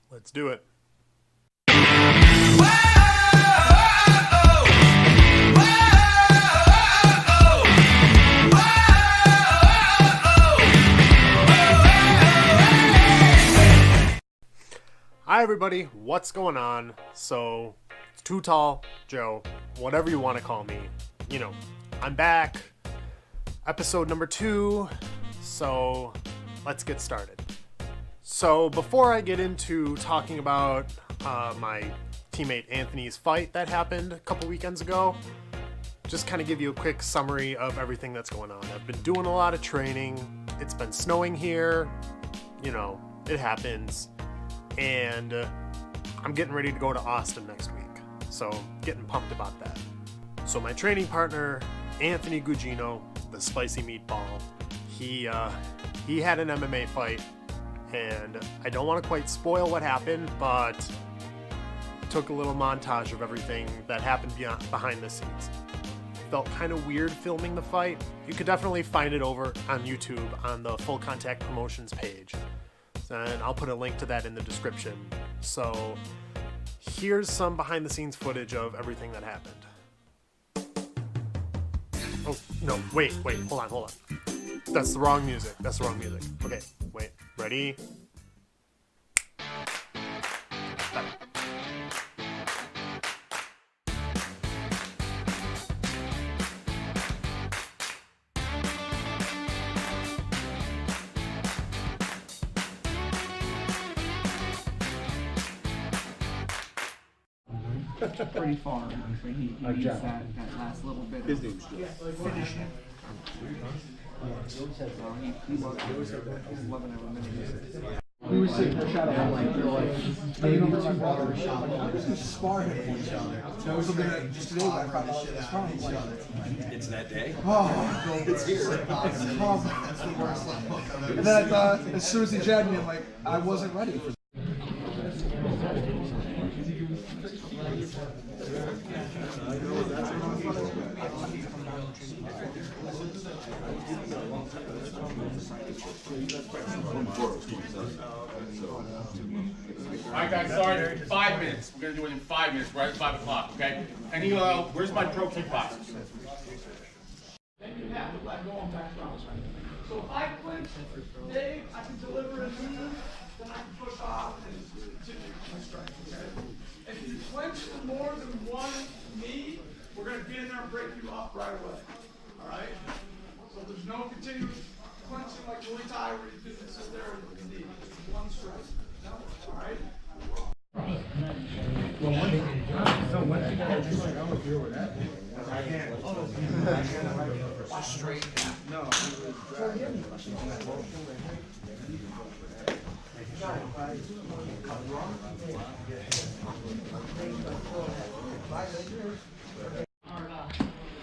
Let's do it. Hi everybody, what's going on? So, it's Too Tall, Joe, whatever you want to call me. You know, I'm back. Episode number 2. So, let's get started. So, before I get into talking about my teammate Anthony's fight that happened a couple weekends ago, just kind of give you a quick summary of everything that's going on. I've been doing a lot of training. It's been snowing here. You know, it happens. And I'm getting ready to go to Austin next week, so getting pumped about that. So my training partner, Anthony Gugino, the Spicy Meatball, he had an MMA fight, and I don't want to quite spoil what happened, but took a little montage of everything that happened behind the scenes. Felt kind of weird filming the fight. You could definitely find it over on YouTube on the Full Contact Promotions page. And I'll put a link to that in the description. So here's some behind the scenes footage of everything that happened. Oh, no, wait, hold on. That's the wrong music. Okay, wait, ready? Pretty far. So he needs that last little bit of finishing. He was loving every minute. We were sitting there shot at like maybe 2 hours. Just sparring at each other. So something that just today I found out this problem. It's that day? Oh, it's here. And then I thought, as soon as he jabbed me, I'm like, I wasn't ready for. Alright guys, sorry, 5 minutes. We're gonna do it in 5 minutes, right at 5 o'clock, okay? And he, where's my pro kickboxer? So if I clinch, Dave, I can deliver a knee, then I can push off and continue my strike, okay? If you clinch for more than one knee, we're going to get in there and break you off right away, all right? So there's no continuous clinching like Muay Thai where you can sit there with the knee. It's one strike, all right?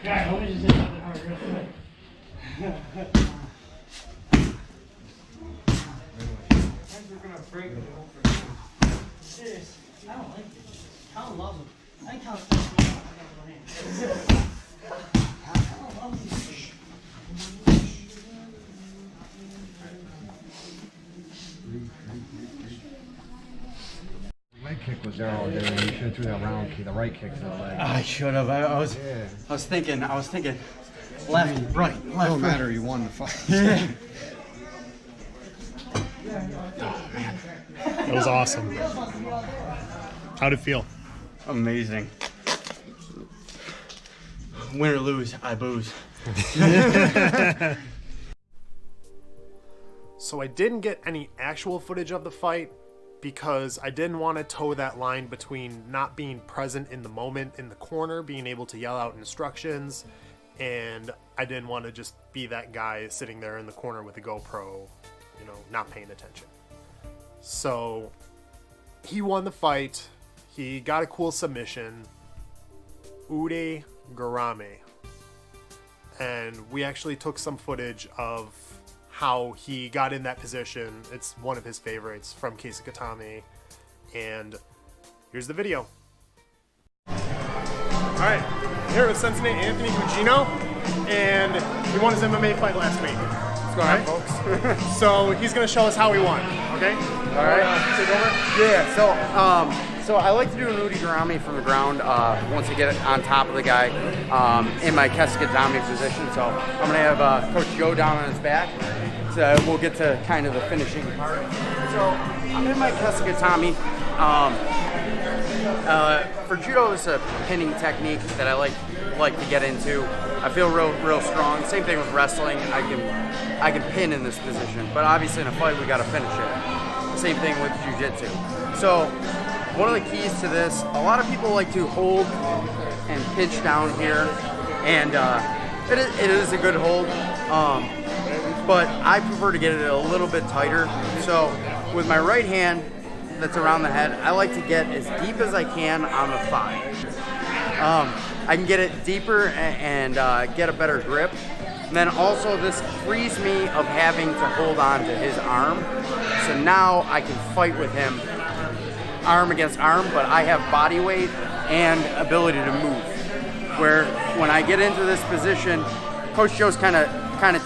Yeah, I hope you just hit something hard real quick. We're gonna break it. Serious, I don't like it. Colin loves them. I think Colin's touched me. I don't love these. Leg kick was there all day. You should have threw that round kick, the right kick to the leg. I should have. I was thinking left, right, left. It don't matter. You won the fight. Yeah. That was awesome. How'd it feel? Amazing. Win or lose, I booze. So I didn't get any actual footage of the fight because I didn't want to toe that line between not being present in the moment in the corner, being able to yell out instructions, and I didn't want to just be that guy sitting there in the corner with a GoPro, you know, not paying attention. So he won the fight. He got a cool submission. Ude Garame. And we actually took some footage of how he got in that position. It's one of his favorites from Keisakatame. And here's the video. Alright, here with Sensei Anthony Gugino, and he won his MMA fight last week. Let's go, folks. So he's going to show us how he won, okay? Alright, take over. Yeah, so I like to do an udigurami from the ground once I get it on top of the guy in my kesikatami position. So I'm gonna have Coach Joe down on his back. So we'll get to kind of the finishing part. So I'm in my kesikatami. For judo, this is a pinning technique that I like to get into. I feel real strong. Same thing with wrestling. I can pin in this position, but obviously in a fight we got to finish it. Same thing with jiu-jitsu. So one of the keys to this, a lot of people like to hold and pinch down here, and it is a good hold, but I prefer to get it a little bit tighter. So with my right hand that's around the head, I like to get as deep as I can on the thigh. I can get it deeper and get a better grip. And then also this frees me of having to hold on to his arm. So now I can fight with him arm against arm, but I have body weight and ability to move. Where when I get into this position, Coach Joe's kind of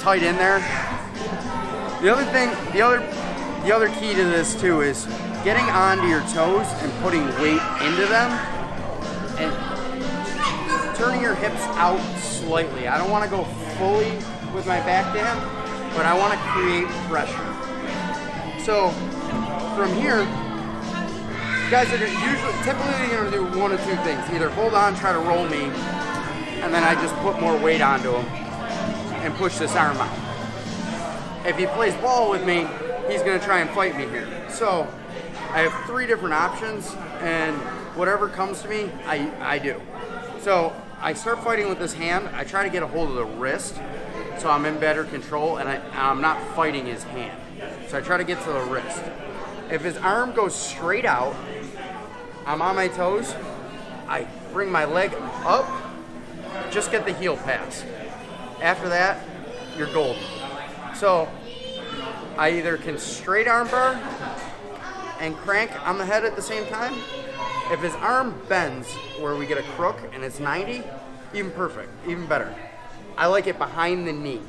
tight in there. The other key to this too is getting onto your toes and putting weight into them and turning your hips out slightly. I don't want to go fully with my back to him, but I want to create pressure. So from here, guys are typically going to do one of two things. Either hold on, try to roll me, and then I just put more weight onto him and push this arm out. If he plays ball with me, he's going to try and fight me here. So I have 3 different options, and whatever comes to me, I do. So I start fighting with this hand. I try to get a hold of the wrist so I'm in better control, and I'm not fighting his hand. So I try to get to the wrist. If his arm goes straight out, I'm on my toes, I bring my leg up, just get the heel pass. After that, you're golden. So I either can straight arm bar and crank on the head at the same time. If his arm bends where we get a crook and it's 90, even perfect, even better. I like it behind the knee.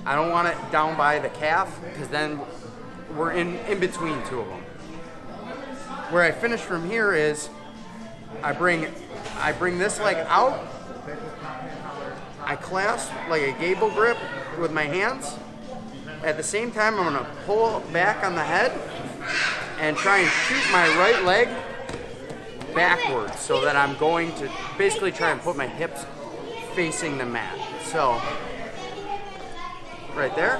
I don't want it down by the calf because then we're in between 2 of them. Where I finish from here is I bring this leg out, I clasp like a gable grip with my hands. At the same time, I'm gonna pull back on the head and try and shoot my right leg backwards so that I'm going to basically try and put my hips facing the mat. So, right there.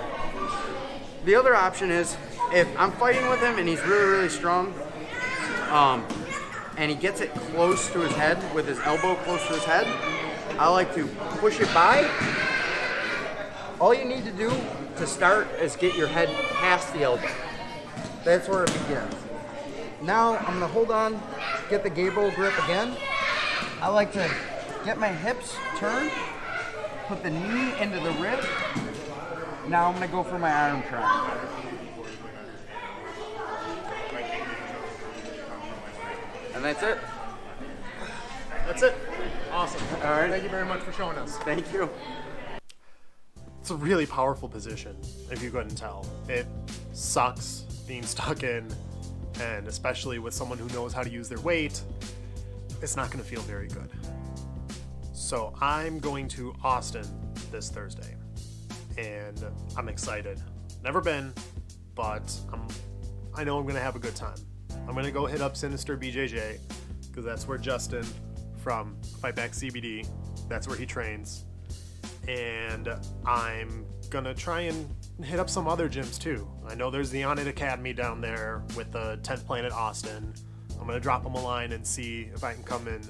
The other option is if I'm fighting with him and he's really strong, and he gets it close to his head with his elbow close to his head, I like to push it by. All you need to do to start is get your head past the elbow. That's where it begins. Now I'm gonna hold on, get the gable grip again. I like to get my hips turned, put the knee into the rib. Now I'm gonna go for my arm triangle. And that's it. That's it. Awesome. All right. Thank you very much for showing us. Thank you. It's a really powerful position, if you couldn't tell. It sucks being stuck in, and especially with someone who knows how to use their weight, it's not going to feel very good. So I'm going to Austin this Thursday, and I'm excited. Never been, but I know I'm going to have a good time. I'm going to go hit up Sinister BJJ, because that's where Justin from Fight Back CBD, that's where he trains. And I'm gonna try and hit up some other gyms too. I know there's the On It Academy down there with the 10th Planet Austin. I'm gonna drop them a line and see if I can come in,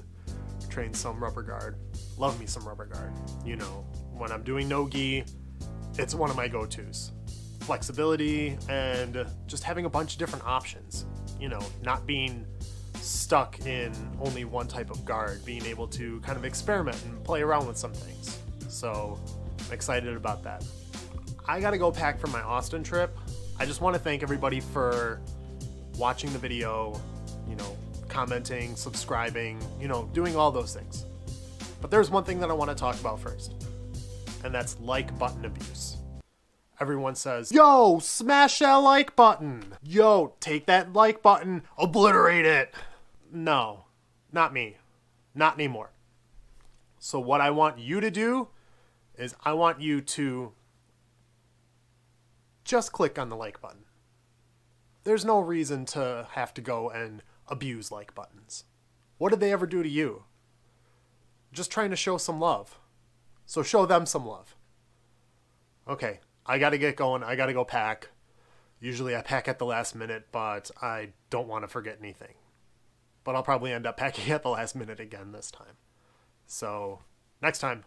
train some rubber guard. Love me some rubber guard. You know, when I'm doing no-gi, it's one of my go-tos. Flexibility and just having a bunch of different options. You know, not being stuck in only one type of guard, being able to kind of experiment and play around with some things. So I'm excited about that. I gotta go pack for my Austin trip. I just want to thank everybody for watching the video, you know, commenting, subscribing, you know, doing all those things. But there's one thing that I want to talk about first, and that's like button abuse. everyone says, yo, smash that like button. Yo, take that like button, obliterate it. No, not me. Not anymore. So what I want you to do is I want you to just click on the like button. There's no reason to have to go and abuse like buttons. What did they ever do to you? Just trying to show some love. So show them some love. Okay, I gotta get going. I gotta go pack. Usually I pack at the last minute, but I don't want to forget anything. But I'll probably end up packing at the last minute again this time. So, next time.